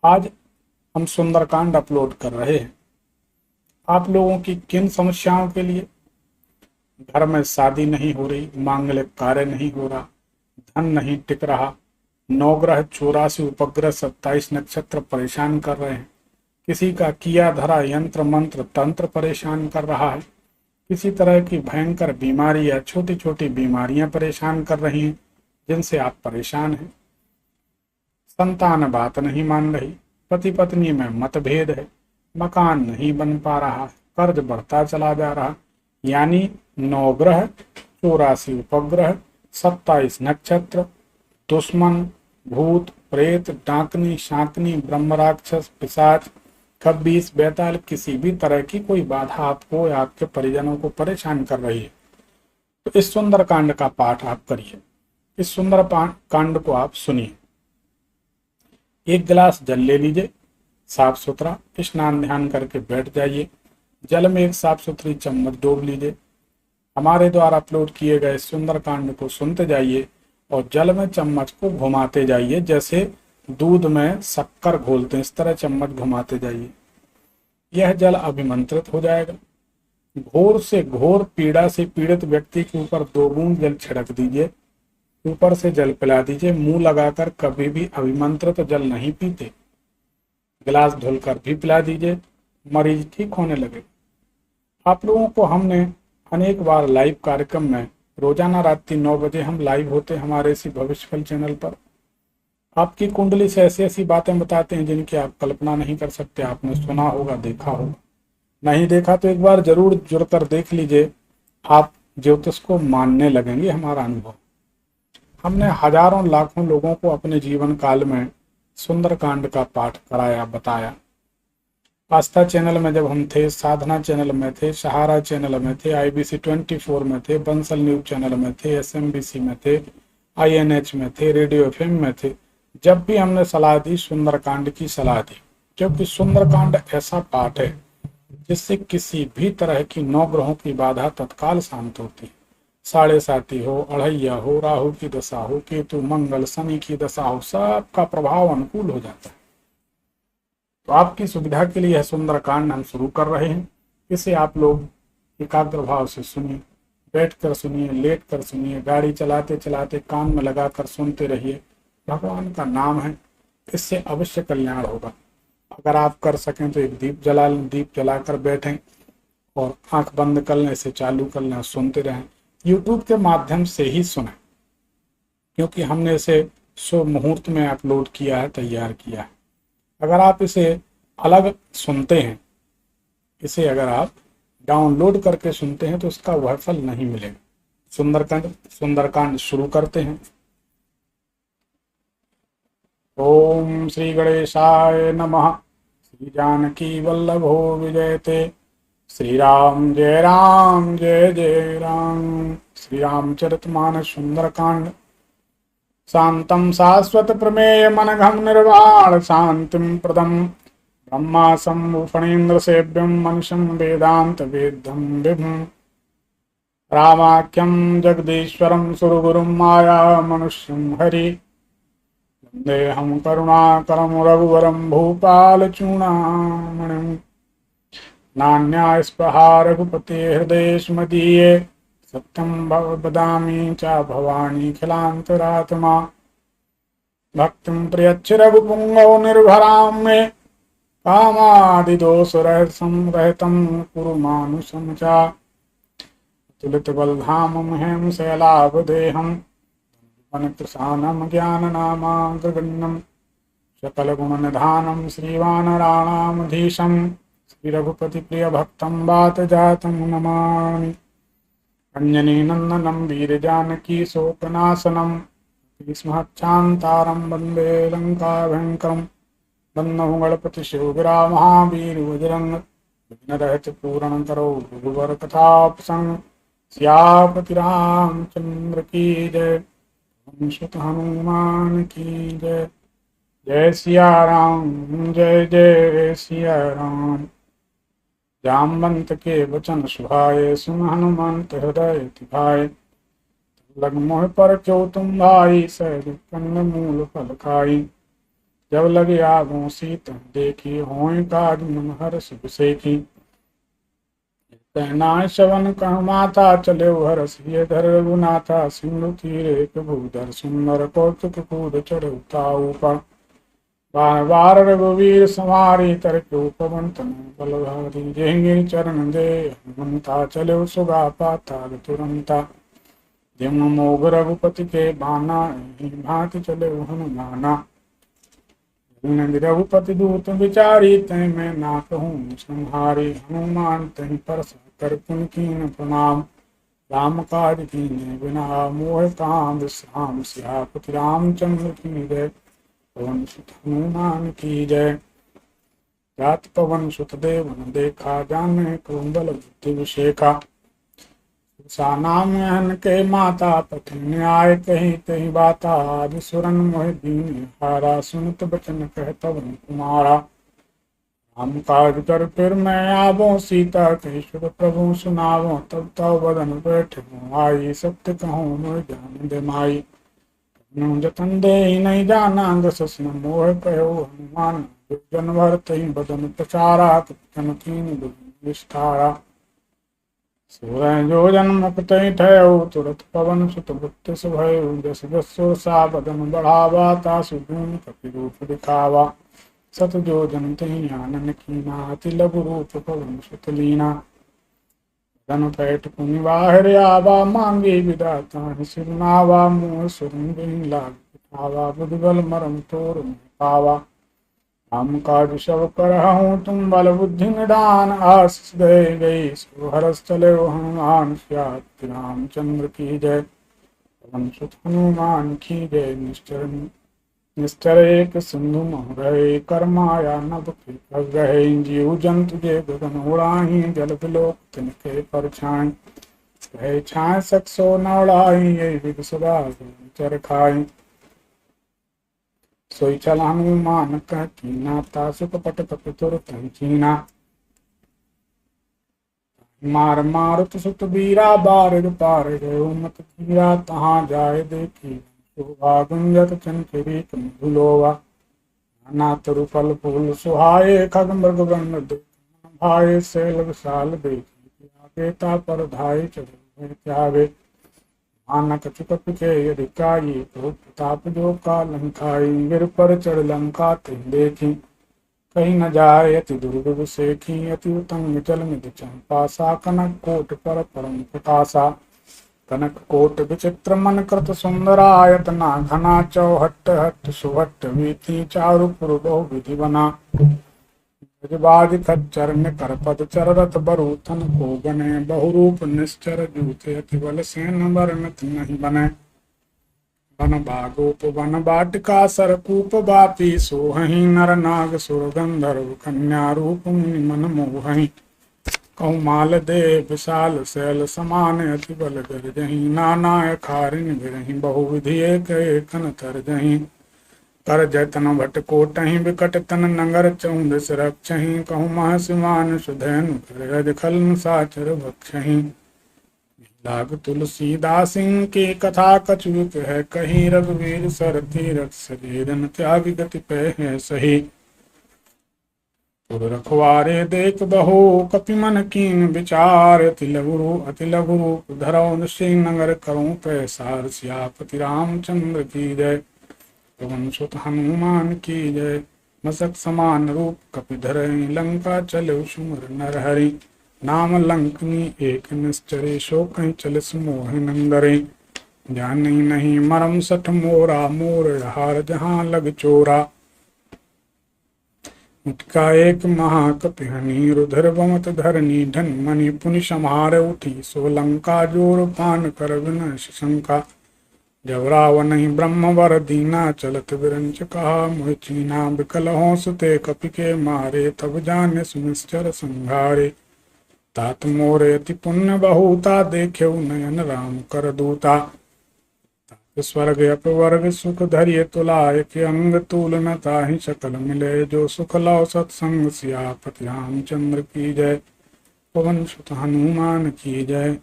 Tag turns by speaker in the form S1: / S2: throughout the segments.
S1: आज हम सुंदरकांड अपलोड कर रहे हैं आप लोगों की किन समस्याओं के लिए। घर में शादी नहीं हो रही, मांगलिक कार्य नहीं हो रहा, धन नहीं टिक रहा, नवग्रह 84 उपग्रह 27 नक्षत्र परेशान कर रहे हैं, किसी का किया धरा यंत्र मंत्र तंत्र परेशान कर रहा है, किसी तरह की भयंकर बीमारी या छोटी छोटी बीमारियां परेशान कर रही हैं जिनसे आप परेशान हैं। संतान बात नहीं मान रही, पति पत्नी में मतभेद है, मकान नहीं बन पा रहा है, कर्ज बढ़ता चला जा रहा, यानी नवग्रह 84 उपग्रह 27 नक्षत्र, दुश्मन, भूत प्रेत, डाकनी शाकनी, ब्रह्म राक्षस, पिशाच, खब्बीस बेताल, किसी भी तरह की कोई बाधा आपको या आपके परिजनों को परेशान कर रही है तो इस सुंदर कांड का पाठ आप करिए। इस सुंदर कांड को आप सुनिए। एक गिलास जल ले लीजिए, साफ सुथरा, स्नान ध्यान करके बैठ जाइए। जल में एक साफ सुथरी चम्मच डूब लीजिए। हमारे द्वारा अपलोड किए गए सुंदर कांड को सुनते जाइए और जल में चम्मच को घुमाते जाइए, जैसे दूध में शक्कर घोलते हैं इस तरह चम्मच घुमाते जाइए। यह जल अभिमंत्रित हो जाएगा। घोर से घोर पीड़ा से पीड़ित व्यक्ति के ऊपर 2 बूंद जल छिड़क दीजिए, ऊपर से जल पिला दीजिए। मुंह लगाकर कभी भी अभिमंत्रित जल नहीं पीते, गिलास धुलकर भी पिला दीजिए, मरीज ठीक होने लगे। आप लोगों को हमने अनेक बार लाइव कार्यक्रम में रोजाना रात्रि 9 बजे हम लाइव होते हमारे इसी भविष्यफल चैनल पर। आपकी कुंडली से ऐसी ऐसी बातें बताते हैं जिनकी आप कल्पना नहीं कर सकते। आपने सुना होगा, देखा होगा, नहीं देखा तो एक बार जरूर जुड़कर देख लीजिए। आप ज्योतिष को मानने लगेंगे। हमारा अनुभव, हमने हजारों लाखों लोगों को अपने जीवन काल में सुंदरकांड का पाठ कराया, बताया। आस्था चैनल में जब हम थे, साधना चैनल में थे, सहारा चैनल में थे, IBC 24 में थे, बंसल न्यूज चैनल में थे, SMBC में थे, INH में थे, रेडियो FM में थे, जब भी हमने सलाह दी सुंदरकांड की सलाह दी, क्योंकि सुंदरकांड ऐसा पाठ है जिससे किसी भी तरह की 9 ग्रहों की बाधा तत्काल शांत होती है। 7.5 हो, अढ़ैया हो, राहु की दशा हो, केतु मंगल शनि की दशा हो, सबका प्रभाव अनुकूल हो जाता है। तो आपकी सुविधा के लिए यह सुंदरकांड हम शुरू कर रहे हैं। इसे आप लोग एकाग्र भाव से सुनिए, बैठ कर सुनिए, लेट कर सुनिए, गाड़ी चलाते चलाते कान में लगाकर सुनते रहिए। भगवान का नाम है, इससे अवश्य कल्याण होगा। अगर आप कर सकें तो एक दीप जला लें, दीप जलाकर बैठें और आंख बंद कर लें, इसे चालू कर लें, सुनते रहें। यूट्यूब के माध्यम से ही सुनें, क्योंकि हमने इसे शुभ मुहूर्त में अपलोड किया है, तैयार किया है। अगर आप इसे अलग सुनते हैं, इसे अगर आप डाउनलोड करके सुनते हैं तो इसका वह फल नहीं मिलेगा। सुंदरकांड शुरू करते हैं। ओम श्री गणेशाय नमः। श्री जानकी वल्लभो विजयते। श्री राम जय राम जय जय राम। श्री रामचरितमानस सुंदरकांड। शांतं शाश्वत प्रमेय मनघम निर्वाण शांतिं प्रदम ब्रह्मासं फणीन्द्र सेव्यं मनुष्यं वेदांत वेद्यं विभुं रामाख्यं जगदीश्वरं सुरगुरुं माया मनुष्यं हरि वन्देऽहं करुणाकरं रघुवरं भूपालचूडामणिं नान्या स्पृहा रघुपते हृदयेष्मदीये सत्यं वदामि च भवानी खिलान्तरात्मा भक्तिं प्रयच्छ रघुपुंगव निर्भरां मे कामादिदोषरहितं कुरु मानुषं च तुलितबलधामं हेम शैलाभदेहं वनप्रसानं ज्ञाननामाग्रगण्यं सकलगुणनिधानं श्रीवानराणामधीशं श्रीरघुपतिप्रियभक्तं वातजातं नमामि। अंजनीनंदनं वीरजानकी शोकनाशनं भीष्महत्यान्तारं वन्दे लङ्काभयङ्करं वन्दे गणपतिशिवगिरा महावीर बजरंग विघ्नरहित पूरणकरो रघुवर कथाप्रसंग सियापति रामचंद्र की जय। सुत हनुमान की जय। जय सिया राम जय जय सिया राम। जामवंत के वचन सुहाए सुन हनुमंत हृदय तिभाए लग मोह पर क्यों तुम भाई सहज कंद मूल फल खाई। जब लगे आगों सीत देखी, होय काज मन हर्ष विसेखी। कहना श्रवण कह माता, चले हरस ये धर रघुनाथा। सिंधु तीर एक भूधर, सुंदर कौतुक कूद चढ़ ऊपर। बार बार रघुवीर समारी, तरके पवन तनय बलधारी। जेंगे चरण दे हनुमंता, चले सुगा पाताल तुरंता। जिम मोग रघुपति के बाना, एहि भांति चले हनुमाना। रघुपति दूत विचारी, तै मैं ना कहूँ संहारी। हनुमान तहि परस कर पुन कीन प्रणाम। राम काज कीन्हे बिना, मोह काम विश्राम। सियापति रामचंद्र की जय, पवन सुत हनुमान की जय। रात पवन सुत देवन देखा, जाने कुंडल बुद्धि विषेखा। सा नाम हन के माता, पति न्याय कही कही बाता। आदि सुरन मोहि दीन हारा, सुनत बचन कह पवन कुमारा। राम काज कर फिर मैं आवो, सीता कही सुर प्रभु सुनावो। तब तब बदन बैठ आई, सत्य कहूँ मोहि जान दे माई। जतन दे नहीं जाना, दस न मोह कहो हनुमान। दुर्जन भर तही बदन प्रचारा, जन कीन विस्तारा। सूरय जो जन मुक्त ठहु, तुरत पवन सुत बुत्तिस भयउ। जस जस सा बदन बढ़ावा, तासु गुण कपि रूप दिखावा। सत जो जन तहि आनन कीना, अति लघु रूप पवन सुत लीना। धन पैठ पुनि बाहिर आवा, मांगे विदा ताहि सिर नावा। मोह सुरंग लाग पिठावा, बुद्धि मरम तोर नहीं पावा। राम काज सब करहूँ, तुम बल बुद्धि निदान। आशीष दे गई सो हरस चले हनुमान। सियापति रामचंद्र की जय, पवन सुत हनुमान की जय। निश्चर एक सिंधु मोह गए, कर माया नभ के गए। जीव जंतु जे गगन उड़ाही, जल बिलोक तिनके परछाई। कहे छाए सकसो न उड़ाई, ये विग सदा चर खाई। सोई चल हनुमान कह कीना, तासु कपट कपि तुरत कीना। मार मारुत सुत बीरा, बारिद पार गयो मत धीरा। तहाँ जाय देखी शोभा, गुंजत चंचरी मधुलोवा। नाना तरु फल फूल सुहाए, खग मृग गण देख भाए। सैल विशाल देखी आगे, तापर धाय चढ़े त्यागे। आनक चुकप के यदि काई, तो प्रताप जो का लंकाई। गिर पर चढ़ लंका तिन देखी, कहीं न जाए अति दुर्गम सेखी। अति उतंग जल निधि चंपासा, कनक कोट पर परम प्रकाशा। कनक कोट विचित्र मन कृत सुंदरायतना। घना चौहट्ट हट्ट सुहट्ट, वीथी चारु पुर बहु विधि बना। बाज खच्चर निकर पद चर, रथ बरूथन को बने। बहुरूप निश्चर जूथे, अति बल सेन बरनत नहीं बने। वन बागोप वन बाटिका, सरकूप बापी सोहहि। नर नाग सुर गंधर्व, कन्या रूप मुनि मन मोहहि। कहूँ माल दे विशाल शैल समान, अति बल गरजहि। नाना खारिन गिरहि, बहुविधि एक एकन तरजहि। कर जतन भट कोटहि, बिकट तन नगर चौदस रक्षहि। कहूँ महसिमान सुधैनु, कर अज खलन साचर भक्षहि। लाग तुलसीदास की कथा, कछुक है कही। रघुवीर सर तीरथ सजीरन, त्याग गति पे है सही। पुर रखवारे देख बहो, कपि मन कीन विचार। अति लघु रूप धरौ, श्रीनगर करूँ पैसार। सियापति रामचंद्र की जय, पवन सुत हनुमान की जय। मसक समान रूप कपि धरहि, लंका चले सुमर नरहरि। नाम लंकनी एक निश्चरे, सो कहीं चलिस मोहि नंदरे। जानी नहीं मरम सठ मोरा, मोर हार जहाँ लग चोरा। मुटका एक महाकपिहनी, रुधिर बमत धरनी। धन मणि पुनि समार उठी, सो लंका जोर पान कर विनाश शंका। जब रावण ही ब्रह्म वर दीना, चलत विरंच कहा मोहि चीना। बिकल हों सुते कपि के मारे, तब जाने सुनिश्चर संघारे। तात मोरे अति पुण्य बहुता, देख्यौ नयन राम कर दूता। स्वर्ग अपवर्ग सुख धरिय तुलाय, के अंग तूल न ताहि सकल मिले। जो सुख लौ सत्संग, सियापति रामचंद्र की जय, पवन सुत हनुमान की जय।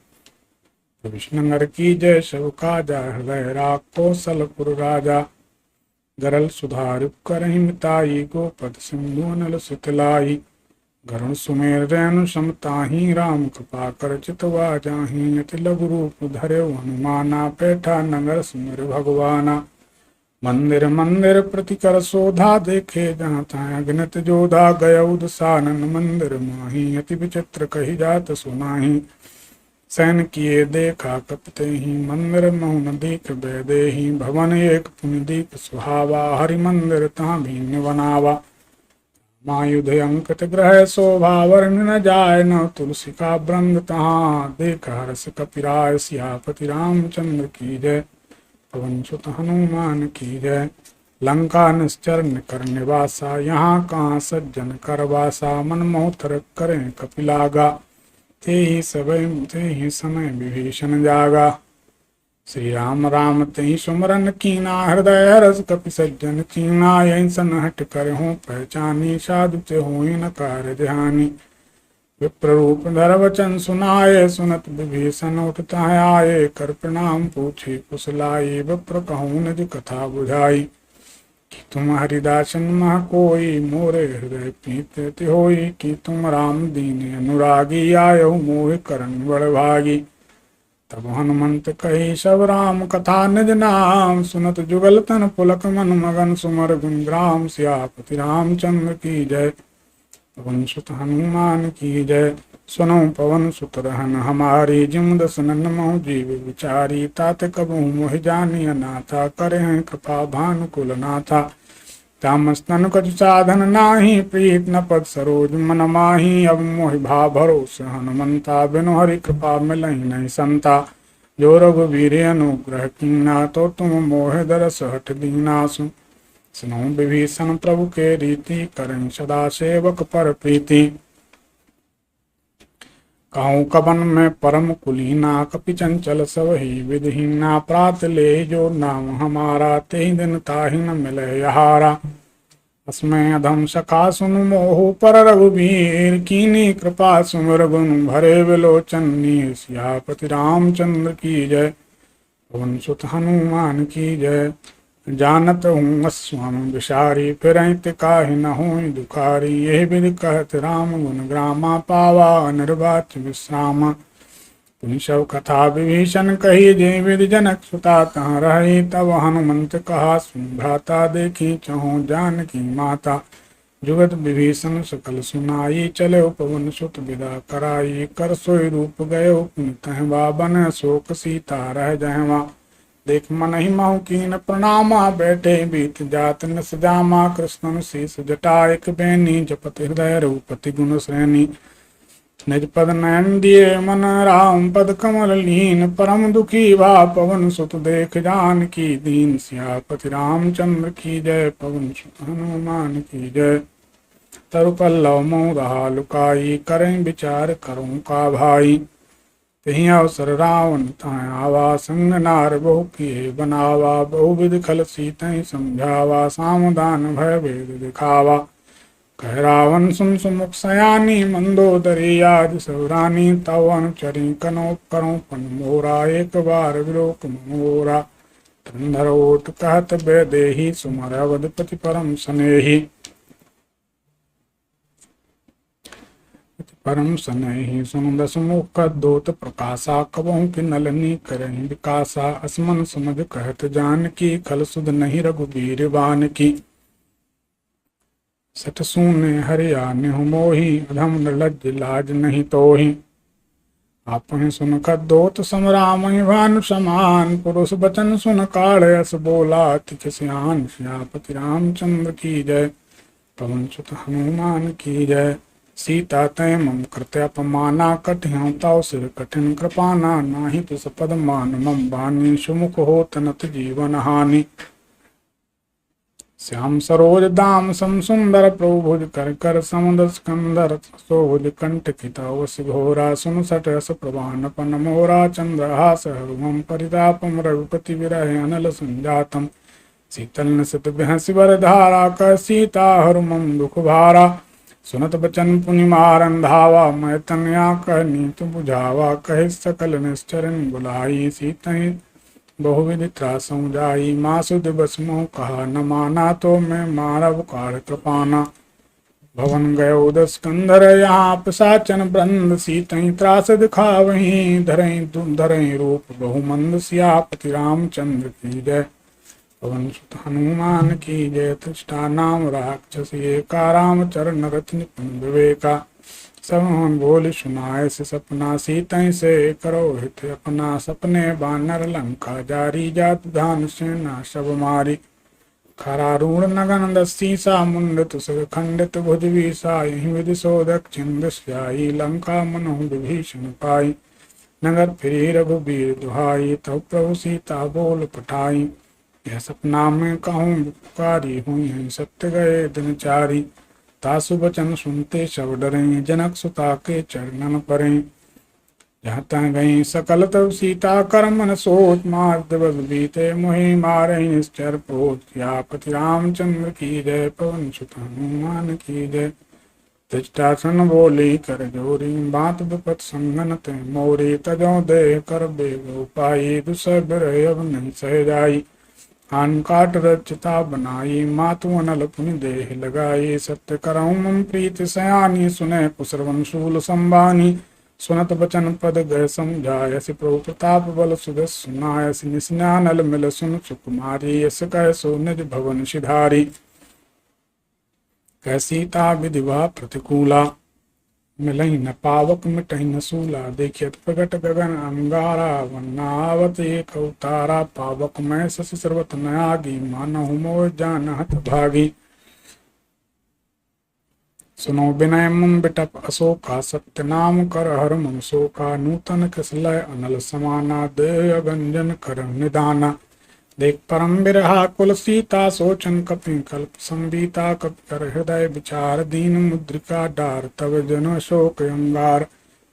S1: विष्णुनगर की जय, सब काजा हृदय राख। कौशलपुर राजा गरल सुधार करहि मिताई, गोपद सिंधु अनल सितलाई। गरुण सुमेर रेणु समताही, राम कृपा कर चितवा जाही। अति लघु रूप धर्यो हनुमाना, पैठा नगर सुमिर भगवाना। मंदिर मंदिर प्रति कर शोधा, देखे जहाँ तहाँ अगणित जोधा। गयौ दसानन मंदिर माही, अति विचित्र कही जात सुनाही। सैन किए देखा कपते ही, मंदिर महु न दीख बेदेही। भवन एक पुनि दीप सुहावा, हरि मंदिर तहाँ भीन बनावा। मायुध अंकित ग्रह शोभा, वर्ण न जाय न तुलसी का ब्रंग तहाँ। देख हर्ष कपिराय, सियापति रामचंद्र की जय। पवन सुत हनुमान की जय। लंका निश्चर निकर निवासा, यहाँ कहाँ सज्जन कर वासा। मनमोहर करें कपिलागा, ते ही समय विभीषण जागा। श्री राम राम तेहि सुमरन कीना, हृदय हरस कपि सज्जन कीना। यही सन हट कर हूँ पहचानी, साधु ते हुई न कार्य ध्यानी। विप्ररूप धर वचन सुनाए, सुनत विभीषण उठता आए। कर प्रणाम पूछे कुशलाई, विप्र कहूँ निज कथा बुझाई। कि तुम हरिदासन मह कोई, मोरे हृदय प्रीत होई। कि तुम राम दीन अनुरागी, आयो मोहि करन बड़ भागी। तब हनुमंत कही सब राम कथा निज नाम, सुनत जुगल तन पुलक मन मगन। सुमर गुण ग्राम सियापति रामचंद्र की जय। पवन सुत हनुमान की जय। सुनो पवन सुत रहन हमारी, जिम दस नन्मो जीव विचारी। तात कबहु मोहि जानी अनाथा, करे हैं कृपा भानुकुल नाथा। तामस्तन कछु साधन नाही, प्रीत न पद सरोज मन माही। अब मोहि भा भरोस हनुमंता, बिनु हरि कृपा मिलहि नहीं संता। जो रघुवीर अनुग्रह कीना, तो तुम मोहि दरस हठ दीनासु। सुनो विभीषण प्रभु के रीति, करें सदा सेवक पर प्रीति। कहूँ कवन में परम कुलीना, कपि चंचल सबहि विधिहीना। प्रात ले जो नाम हमारा, तेहि दिन ताहि न मिले यहारा। अस्मै अधम सखा सुनु मोहु, पर रघुबीर कीनी कृपा। सुमिर गुण भरे विलोचन, सियापति रामचंद्र की जय। पवन सुत हनुमान की जय। जानत हूँ अस्वाम विषारी, फिरहित काहि न होई दुखारी। यही विधि कहत राम गुण ग्रामा, पावा निर्वाच विश्राम। पुनि सब कथा विभीषण कही, जे विधि जनक सुता तहाँ रही। तब हनुमंत कहा सुन भ्राता, देखी चहु जानकी माता। जुगत विभीषण सकल सुनाई, चले पवन सुत विदा कराई। कर सोई रूप गयो पुनि तहवा, बन शोक सीता रह जहवा। देख मन ही महु कीन प्रणामा, बैठे बीत जात न सजामा। कृष्ण शीस जटा एक बेनी, जपत हृदय रघुपति गुण श्रेणी। निज पद नयन दिए मन, राम पद कमल लीन। परम दुखी भा पवन सुत, देख जान की दीन। सियापति रामचंद्र की जय। पवन सुत हनुमान की जय। तरुपल्लव मोह रहा लुकाई, करें विचार करूं का भाई। तही अवसर रावण ताय आवा, संग नार बहु किए बनावा। बहुविध खल सीतहि समझावा, सामदान भय भेद दिखावा। कह रावण सुन सुमुख सयानी, मंदोदरी आज सौरानी। तव अनुचरी कनो करो पन मोरा, एक बार विलोक मोरा। धर ओट कहत बेदेही, सुमर अवधपति परम सनेही। परम सनेही सुन दस मुख दोत प्रकाशा, कबहु कि नलनी करहि विकासा। असमन समझ कहत जान की, खल सुध नहीं रघुबीर बान की। सठ सूने हरिया निहु मोही, अधम निर्लज लाज नहीं तोही। आपहि सुन दोत समरामहि भानु समान, पुरुष बचन सुन काढ़ अस बोला। तिख सियान सियापति रामचंद्र की जय। पवन सुत हनुमान की जय। सीता तय मम कृत्य अपमाना, कटिहं ताव सिर कठिन कृपाना। नाही तुस पद मान मम बानी, सुमुख होत नत जीवन हानि। श्याम सरोज दाम सम सुंदर, प्रभु भुज कर कर समुद्र स्कंदर। सोभुज कंठ कितावस घोरा, सुन सट रस प्रवान पन मोरा। चंद्रहास हरुमम परितापम, रघुपति विरह अनल संजातम। शीतल नसित बिहसि वर धारा, कह सीता हरुमम दुख भारा। सुनत बचन पुनि मारन धावा, मैं तनया कह नीत बुझावा। कहे सकल निश्चरन बुलाई, सीतहि बहुविधि त्रासों जाई, मासु दिवस मोह कहा, न माना तो मैं मारव काल कृपाना। भवन गयो दस कंधर, यहाँ पिशाचन ब्रंद, सीतई त्रास दिखावहीं, धरई रूप बहुमंद, सियापति रामचंद्र की जय। पवन सुत हनुमान की जय। त्रिष्टा नाम राक्षस एका, राम चरण रथ निपुण विवेका। सब हम बोल सुनाए से सपना, सीतई से करो हित अपना। सपने बानर लंका जारी, जात धान सेना सब मारी। खरारूढ़ नगन दस्सी सा, मुंड तुसग खंडित भुज विसा। यही विदिशो दक्षिण दिश जाई, लंका मनहु विभीषण पाई। नगर फिरी रघुबीर दुहाई, तब प्रभु सीता बोल पठाई। यह सपना में कहूँ पुकारी, हुई है सत्य गए दिन चारी। तासु बचन सुनते सब डरे, जनक सुता के चरणन परे। जहाँ तहाँ गई सकल तब सीता, कर मन सोच मार दिवस बीते। मोहि मारहि निश्चर पोत, सियापति रामचंद्र की जय। पवन सुत हनुमान की जय। त्रिजटासन बोली कर जोरी, बात विपत संगन ते मोरी। तजो देह कर बेग उपाई, दुसह बिरह अब नहीं सह जाई। आन काट रचिता बनाई, मातु अनल पुनि देह लगाई। सत्य करऊँ मम प्रीति सयानी, सुने कुशरवन शूल संबानी। सुनत बचन पद गए समझाय, यस प्रभु प्रताप बल सुदस सुनाय। निस्नानल मिल सुन सुकुमारी, यस कह सो निज भवन सिधारी। कह सीता विधिवा प्रतिकूला, मिलही न पावक मिटही न सूला। देखियत प्रगट गगन अंगारा, वन्नावत एक अवतारा। पावक मैं शशि सर्वत नयागी, मानहु मोह जान हत भागी। सुनो विनय मुम बिटप अशोका, सत्य नाम कर हर मम शोका। नूतन किसलय अनल समाना, देय गंजन कर निदाना। देख परम बिरहा कुल सीता, सोचन कपि कल्प संबीता। कपि कर हृदय विचार, दीन मुद्रिका डार। तब जन शोक अंगार,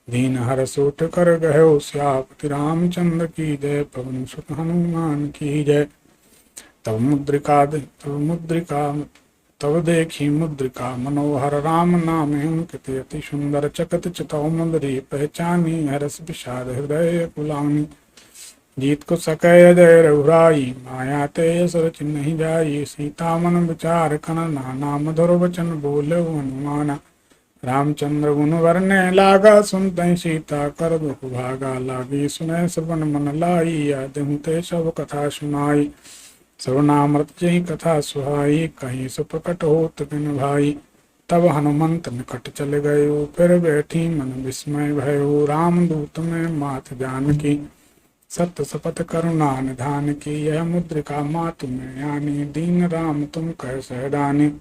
S1: दीन हर सोट कर गयो। सियापति रामचंद्र की जय। पवन सुत हनुमान की जय। तब देखी मुद्रिका, मनोहर राम नाम अंकित। अति सुंदर चकत चितौ मुंदरी, पहचानी हरस विषाद हृदय कुलानी। जीत को सकै जय रघुराई, माया ते सुरच नहीं जाई। सीता मन विचार कन नाना, मधुर वचन बोले हनुमाना। रामचंद्र गुण वर्णे लागा, सुनते सीता कर दुख भागा। लागी सुने सबन मन लाई, यादहु ते सब कथा सुनाई। सर्वनामृत जही कथा सुहाई, कहीं सुप्रकट होत बिन भाई। तब हनुमंत निकट चल गयो, फिर बैठी मन विस्मय भयो। राम दूत में मात जानकी, सत्य शपथ करुणा निधान की। यह मुद्रिका मातु में यानी, दीन राम तुम कह सहदानी।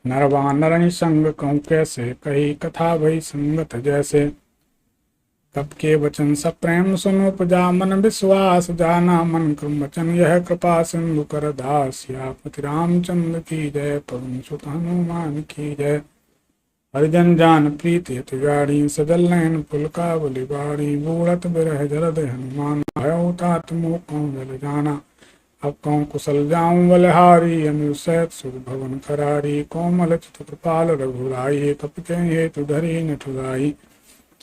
S1: नरवानर संग कहूँ कैसे, कही कथा भई संगत जैसे। कब के वचन सब प्रेम सुनो उपजा, मन विश्वास जाना मन क्रम वचन। यह कृपा सिंधु कर दास, सियापति रामचंद्र की जय। पवन सुत हनुमान की जय। हरिजन जान प्रीति अति गाड़ी, सजल नयन पुलका बलि बाड़ी। बूढ़त बिरह जरद हनुमान, भयो तात मोह कहूँ जल जाना। अब कहूँ कुशल जाऊँ बलिहारी, अनु सहित सुर भवन करारी। कोमल चित कृपाल रघुराई, कपि हेतु धरी निठुराई।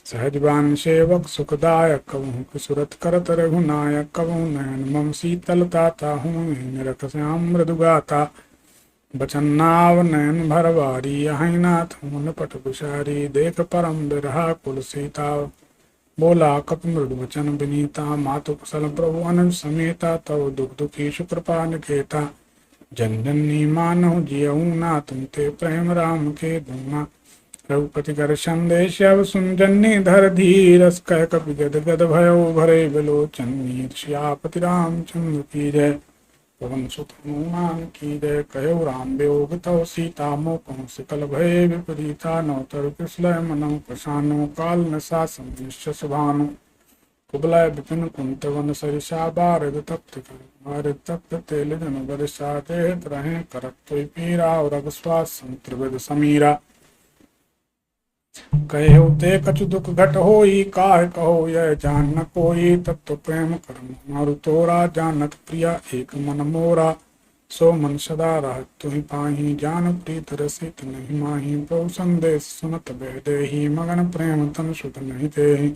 S1: सहजबान सेवक सुखदायक, कबहु किशुरत करत रघुनायक। कबहु नयन मम शीतलता, ताहू निरख श्याम मृदु गाता। बचन नाव नयन भरवारी, यही नाथ मुन पट कुशारी। देख परम बिरहा कुल सीता, बोला कप मृदु वचन विनीता। मातु कुशल प्रभु अनुज समेता, तव दुख दुखी सुकृपा निकेता। जन जननी मानहु जियऊ ना, तुम ते प्रेम राम के दूना। रघुपति कर संदेश अब सुन, जन्नी धर धीरस। कह कपि गद गद भयो भरे बिलोचन। मीर सियापति रामचंद्र की जय। पवन सुत हनुमान की जय। कहो राम वियोग तव सीता, मोह कहूँ सकल भय विपरीता। नौतर कुशलय मनहु प्रसानो, काल न शासन निश्चस भानु। कुबलय विपिन कुंत वन सरिसा, बारद तप्त तप्त तेल जन बरिसा। देहत रहे करत तुई पीरा, और रघुश्वास संत्रिविद समीरा। कहो ते कछु दुख घट होई, काहे कहो यह जान न कोई। तत्व प्रेम करम मारु तोरा, जानत प्रिया एक मन मोरा। सो मन सदा रहत तुहि पाही, जान प्रीत रसित नहीं माही। प्रभु संदेश सुनत बह देहि, मगन प्रेम तन सुत नहीं देहि।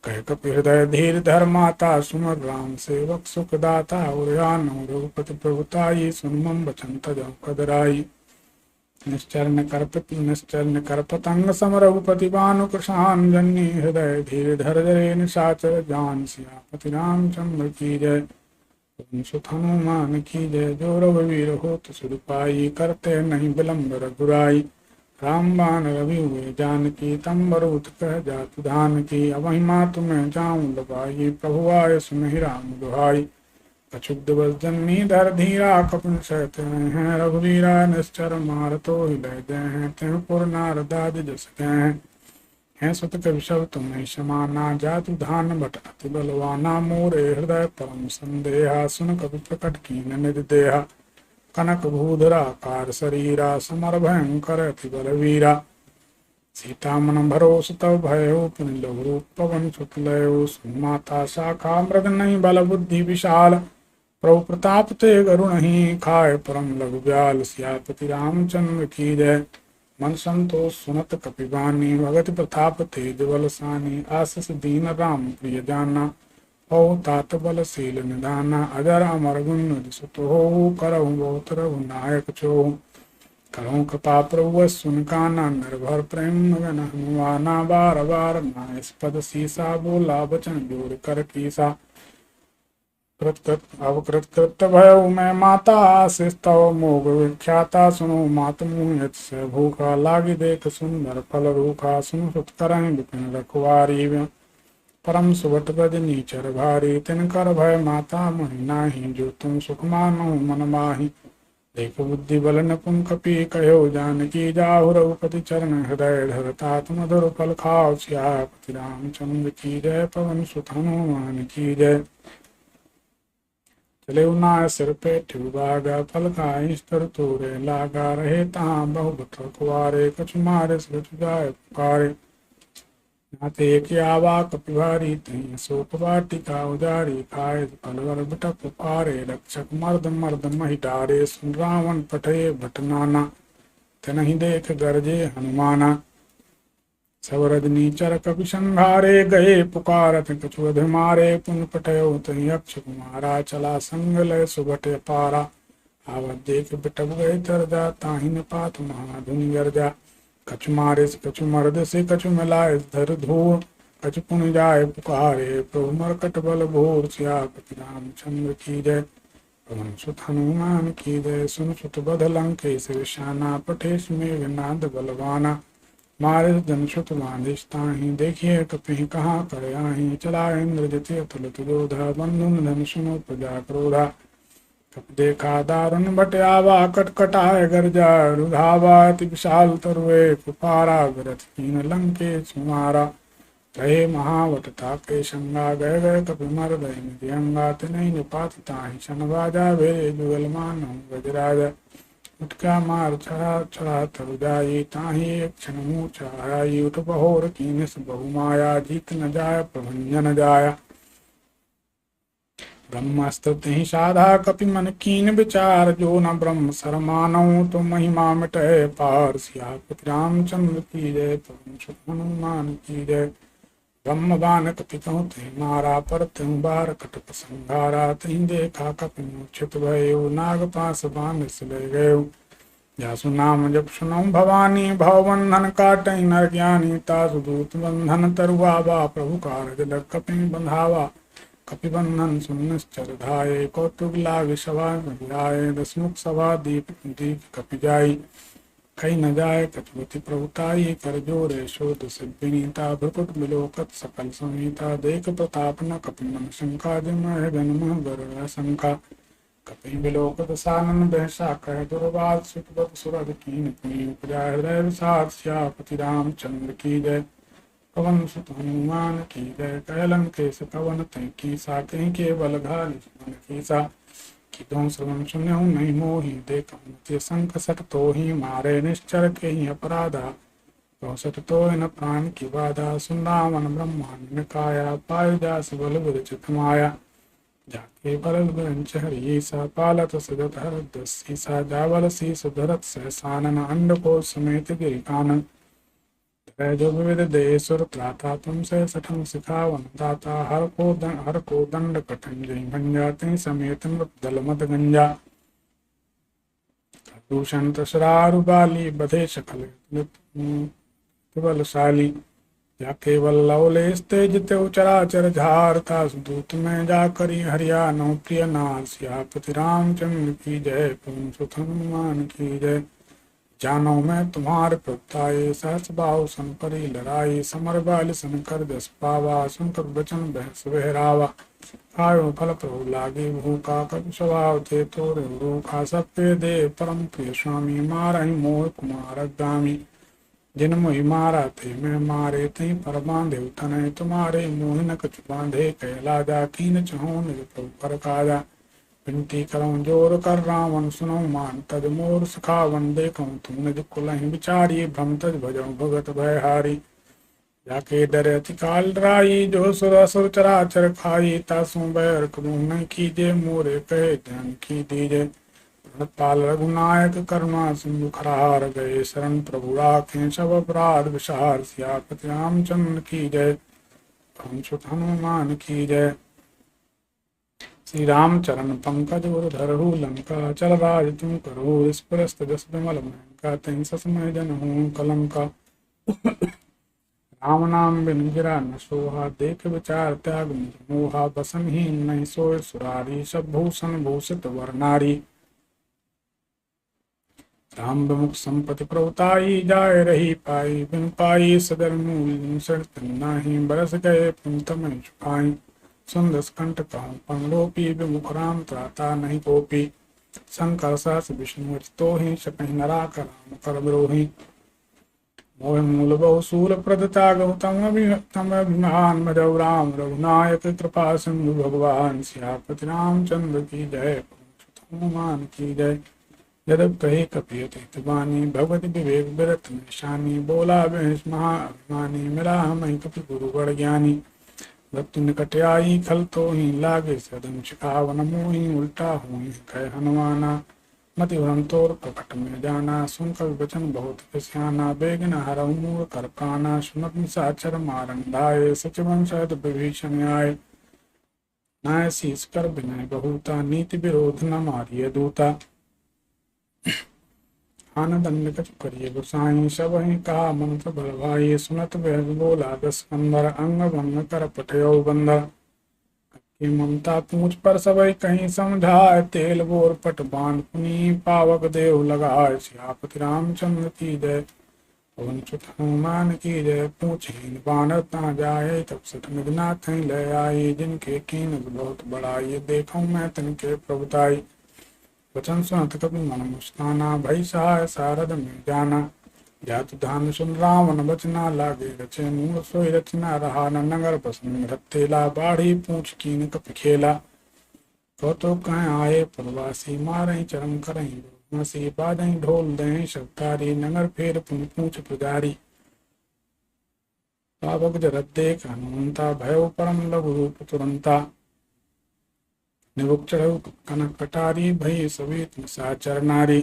S1: कह कपि हृदय धीर धर्माता सुमर राम सेवक सुखदाता उर्यान रघुपति प्रभुताई सुन मम बचन तजौ कदराई निश्चर कर पतंग सम रघुपति बानु कृशान जन्नी हृदय धीर धर जरे निशाचर जान सियापति रामचंद्र की जय सुत हनुमान की जय जो रघुवीर होत सुरपाई करते नहीं विलम्ब रघुराई रामबाण रवि हुए जानकी तंबरूथ कह जातु धान की अवहि मातु मैं जाऊं लबाई प्रभु आय सुनहि राम दुहाई कछुक दिवस जन्मी धर धीरा कपिन सहते हैं रघुवीरा निश्चर मार तो ही लय गए हैं तेह पुर नारदाद जस गए हैं सुत कवि सब तुम्हें समाना जातु धान बट अति बलवाना मोरे हृदय परम संदेहा सुन कवि प्रकट कीन निज देहा कनक भूधरा कार शरीरा समर भयंकर अति बलवीरा सीता मन भरोस तव भयो पुनि लघु रूप पवन सुत लयो माता शाखा मृग नहीं बल बुद्धि विशाल प्रभु प्रताप ते गरुणहि खाए परम लघु ब्याल सियापति रामचंद्र की जय मन संतोष सुनत कपिबानी भगत प्रताप तेज बलसानी आशीष दीन राम प्रिय जाना हो तात बलशील निदाना अजर अमर गुण सुत हो करहु बहुत रघुनायक छो करहु कृपा प्रभु सुन काना निर्भर प्रेम गन हनुमाना बार बार नायस पद सीसा बोला बचन जोर कर कीसा अवकृत कृत भयो मैं माता आशीष तव मोग विख्याता सुनो मात मुँह से भूखा लागी देख सुंदर फल रूखा सुन सुत करहि विपिन रखवारी परम सुबट बद नीचर भारी तिनकर भय माता मोहि नाही जो तुम सुख मानो मन माही देख बुद्धि बल नपुन कपि कहो जानकी जाहु रघुपति चरण हृदय धरतात मधुर फल खाओ सियापति रामचंद्र की जय पवन सुत हनुमान की जय चले उना सिर पे ठिबागा फल खाई स्तर तोरे लागा रहे तहाँ बहु बतरखवारे कछु मारे कछु जाय पुकारे नाते एक आवा कपिभारी तही शोक वाटिका उजारी खाए फलवर बिटप पारे रक्षक मर्द मर्द मही डारे सुन रावण पठे भटनाना तनहि देख गरजे हनुमाना सब रजनी चर कपि संघारे गए पुकारत कछु अधमारे पुन पटयो तहि अक्ष कुमारा चला संग लय सुबट पारा आवत देख बिटप गए तर जा ताहि न पात महाधुनि गर्जा कछु मारे से कछु मर्द से कछु मिलाए धर धूर कछु पुन जाए पुकारे प्रभु मरकट बल भोर सियापति रामचंद्र की जय पवन सुत हनुमान की जय सुन सुत बध लंकेश शाना पठेश मेघनाद बलवाना मारे धनुषुत बांधिस्ताहि देखिए कपि कहाँ करे आहि चला इंद्र जति अतुलित जोधा बंधुन धनुषुन प्रजा क्रोधा कप देखा दारुण बट आवा कटकटाय गर्जा रुधावा अति विशाल तरुए कुपारा विरथ कीन लंके सुमारा रहे महावट ताके शंगा गए गए कपि मर गए निधियंगा तिनहि निपात ताहि शनबाजा भेरे जुगल मानो गजराजा उठका मार चढ़ा चढ़ा तरु जाई ताहि एक क्षण मुँह चढ़ाई उठ बहोर कीनिस बहुमाया जीत न जाय प्रभंजन जाया ब्रह्मास्त्र तिहि साधा कपि मन कीन विचार जो न ब्रह्म सरमानौ तो महिमा मिटय पार सियापति रामचंद्र की जय पवन सुत हनुमान की जय ब्रह्म बान कपि कहु ते मारा पर त्यों बार कटप संघारा तहि देखा कपि मूर्छित भयो नाग पास बान ले गयो जासु नाम जप सुनौ भवानी भवबंधन काटहि नर ज्ञानी तासु दूत बंधन तरुआ बा प्रभु कारज लग कपि बंधावा कपि बंधन सुनिश्चर धाये कौतुक लाग सभा महिलाए दसमुख सभा दीप दीप कपि जाई कहीं न जाए कचुवती प्रभुताई कर जोरे शोध सिद्धिनीता भ्रुकुट बिलोकत सकल संहिता देख प्रताप न कपि मन शंका जिमह जन्म गर शंका कपि बिलोकत सानन बहसा कह दुर्वाद सुतवत सुरद कीन पुनि उपजा हृदय विषाद सियापति रामचंद्र की जय पवन सुत हनुमान की जय कहलन केश पवन तय कीसा कहीं के बल घाली मन कीसा किदों श्रवण सुनहु नहीं मोहि देखते संक सट तो ही मारे निश्चर के ही अपराधा तो सट तो न प्राण की बाधा सुन रावण ब्रह्मांड काया पाय दास बल विरचित माया जाके बल ग्रंच हरि सा पालत सदत हर दसी सा जावल सी सुधरत सहसानन अंड को समेत गिरिकानन जो विविध देशुर त्राता तुमसे सठन सिखावन दाता हर को दंड कठिन जय भंजाते समेत दल मत गंजा दूषण तसरारु बाली बधे सकल बलशाली या केवल लवलेस तेज ते चराचर झारता दूत में जाकरी हरियाणा प्रिय नाथ सियापति रामचंद्र की जय पवन सुत हनुमान की जय। जानो मैं तुम्हारे प्रभुताए सहस बाहु संपरी लड़ाई समर बाल शंकर जस पावा शंकर बचन बहस बहरावा आयो फल प्रभु लागे भूखा कपि स्वभाव थे तोरे रूखा सप्य दे परम प्रिय स्वामी मारहि मोह कुमार गामी जिन मोहि मारा थे मैं मारे तई पर बांधे तनय तुम्हारे मोह न कछु बांधे कैलाजा कीन चहो निज प्रभु पर काजा विनती करऊं जोर कर रावण सुनो मान तज मोर सखावन देखूं तुम निज कुलहि बिचारी भ्रम तज भजऊ भगत भयहारी जाके डरे अति काल डराई जो सुर असुर चराचर खाई तासु बैर कबू न कीजे मोरे कहे ध्यान की दीजे पाल रघुनायक करुणा सिंधु खरार गए शरण प्रभु राखें सब अपराध विसार सियापति रामचंद्र की जय पवन सुत हनुमान की जय। श्री राम चरण पंकज उर धरहु लंका चल राज तुम करो स्पृष्ट जस विमल का तहि ससमय जन हूँ कलंका राम नाम बिन गिरा न सोहा देख विचार त्याग मुझ मोहा बसन ही नहीं सोय सुरारी सब भूषण भूषित वरनारी राम विमुख संपत्ति प्रभुताई जाय रही पाई बिन पाई सदर मूल नाही बरस गए पुंतम चुकाई सुंदस कंठ कहूँ पंलोपी विमुख राम त्राता नहीं कोपी शंकर सहस विष्णु तो ही सकहि नरा राम कर द्रोही मोह मूल बहु शूल प्रदता गौतम अभिमान मजौ राम रघुनायक कृपा सिंधु भगवान सियापति रामचंद्र की जय हनुमान की जय। यदि कहे कपियत बानी भगवत विवेक विरत निशानी बोला बेहस महाअभिमानी मिला हम कपि गुरु गण ज्ञानी भक्ति निकट आई खल तो ही लागे सदम शिखावन मोही उल्टा हुई कह हनुमाना मति भ्रम तोर प्रकट में जाना सुनकर वचन बहुत सियाना बेगन हरऊ मूर कर प्राणा सुनत निशाचर मारन धाये सचिवन सहित विभीषण आए नाय शीस कर विनय बहुता नीति विरोध न मारिय दूता आनंद कछु करिए गुसाई सब ही कहा मंत्र बलवाई सुनत वह बोला दस कंदर अंग भंग कर पटयो बंदर की ममता पूछ पर सबई कहीं समझाए तेल बोर पट बांध पुनी पावक देव लगाए सियापति रामचंद्र की जय पवन सुत हनुमान की जय पूछहीन बानर ता जाए तब सठ निगनाथ ले आई जिनके कीन बहुत बड़ाई देखूं मैं तिनके प्रभुताई वचन सुनत कपि मन मुस्काना भई सहाय सारद में जाना जातु धान सुन रावण बचना लागे रचे मूल सोई रचना रहा न नगर बसन रत्तेला बाढ़ी पूछ कीन कपि खेला तो कह आए प्रवासी मारही चरम करही मसी बाजही ढोल दही शब्दारी नगर फेर पुन पूछ पुजारी पावक जरत देख हनुमंता भयो परम लघु रूप तुरंता निबुक चढ़ऊ कनक कटारी भई सवेत निशाचर नारी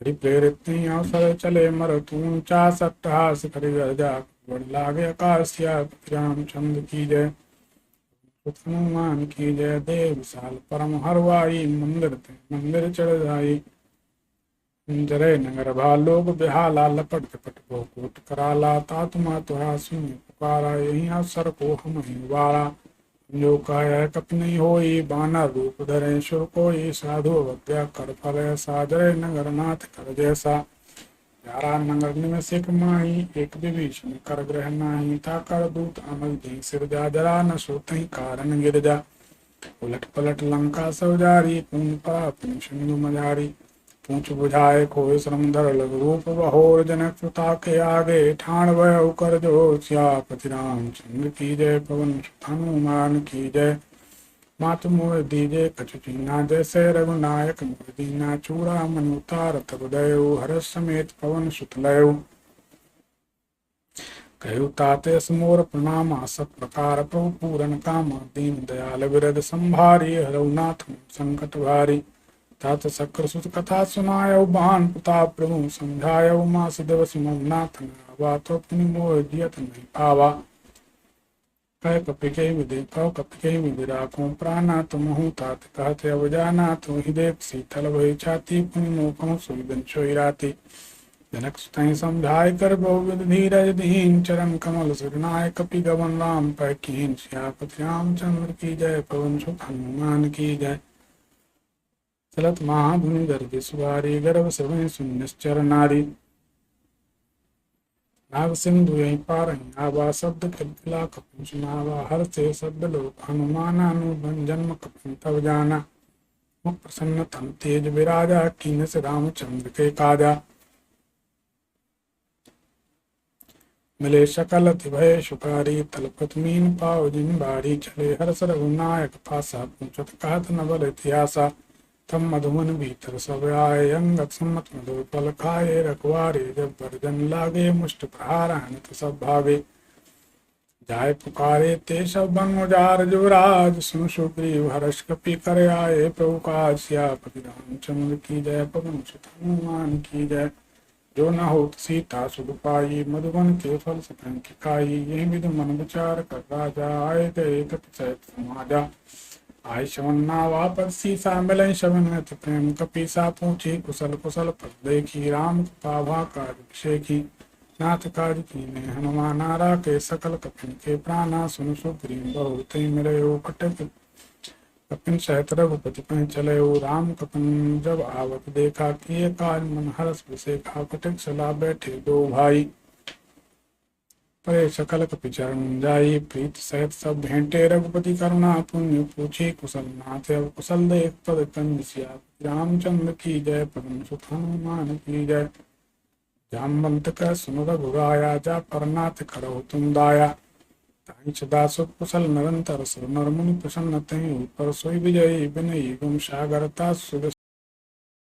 S1: प्रेरित अवसर चले मर तू चा सट्टहास करि गर्जा बड़ लागे आकाश रामचंद्र की जय हनुमान की जय। देव विशाल परम हरवाई मंदिर चढ़ जाई जरे नगर भालोग बिहाला लपट झपट कोट कराला तातुमा तुहा सुनि पुकारा यही अवसर को हम ही वारा जो कह कप नहीं होई बानर रूप धरे शुर कोई साधु अवज्ञा कर फल साजरे नगर नाथ कर जैसा यारा नगर निवसिक माही एक विभीषण कर ग्रह नाही था कर दूत अमल दी सिर जा जरा न सोतहि कारण गिर जा उलट पलट लंका सौजारी पून परा पुन सिंधु मजारी पूछ बुझाए खोए श्रमधर लघु रूप बहोर जनक सुता के आगे ठाण भय कर जो सियापति रामचंद्र की जय पवन सुत हनुमान की जय। मातु मोह दीजे कछु चीना जैसे रघुनायक मोह दीना चूड़ा मन उतार तब दयो हर्ष समेत पवन सुत लयो कहु ताते समोर प्रणाम सब प्रकार प्रभु पूरन कामा दीन दयाल विरद संभारी हरऊ नाथ संकट भारी तात शक्र सुत कथा सुनायो बान प्रताप प्रभु समझायो मास दिवस ममनाथ नावा तो अपनी मोह जियत नहीं पावा कह कपिके विदे कौ कपिके विदे राखो प्राणा तुम हूँ तात कहते अब जाना तुम ही देख शीतल भय छाती पुनि मोह सुविदन सोई राती जनक सुतहि समझाय कर बहुविध धीरज दीन चरण कमल सिरनाय कपि गवन राम पै कीन सियापति रामचंद्र की जय पवन सुत हनुमान की जय चलत महाधुनि गर्भ सुवारी गर्भ सभय सुनिश्चर नारी नाग सिंधु यही पार आवा शब्द खिलखिला कपिन सुनावा हर से शब्द लोक हनुमानानु जन्म कपिन तब जाना मुख प्रसन्न तम तेज विराजा कीन से रामचंद्र के काजा मिले सकल अति भय सुकारी तलपत मीन पाव जिन बारी चले हर्ष रघुनायक पासा पूछत कहत नवल इतिहासा तम मधुमन भीतर सब आए अंगत सम्मत मधु पल खाए रखवारे जब वर्जन लागे मुष्ट प्रहार हनत सब भागे जाय पुकारे ते सब बन उजार जुवराज सुन सुग्रीव हर्ष कपि कर आए प्रभु काज सियापति रामचंद्र की जय पवन सुत हनुमान की जय जो न होत सीता सुख पाई मधुबन के फल सतंक खाई यही विध मन विचार कर राजा आए गए कपि सहित समाजा आय शवन्ना वापस सीसा मिलन शवन अति प्रेम कपीसा पूछी कुशल कुशल पद देखी राम पाभा काज विषेखी नाथ काज कीने हनुमान आरा के सकल कपिन के प्राणा सुन सुग्रीव बहुत मिले कटक कपिन सहित रघुपति पह चले राम कपिन जब आवत देखा किए काज मन हर्ष विषेखा कटक सला बैठे दो भाई परे सकल कपि चरण जाई प्रीत सहित सब भेंटे रघुपति करुणा पुण्य पूछे कुशल नाथ अब कुशल देख पद कंद सियापति रामचंद्र की जय पवन सुत हनुमान की जय जामवंत का सुन रघुराया जा परनाथ करो तुम दाया ताहि सदा सुख कुशल निरंतर सुर नर मुनि प्रसन्न तहि ऊपर सोई विजयी विनयी गुम सागरता सुर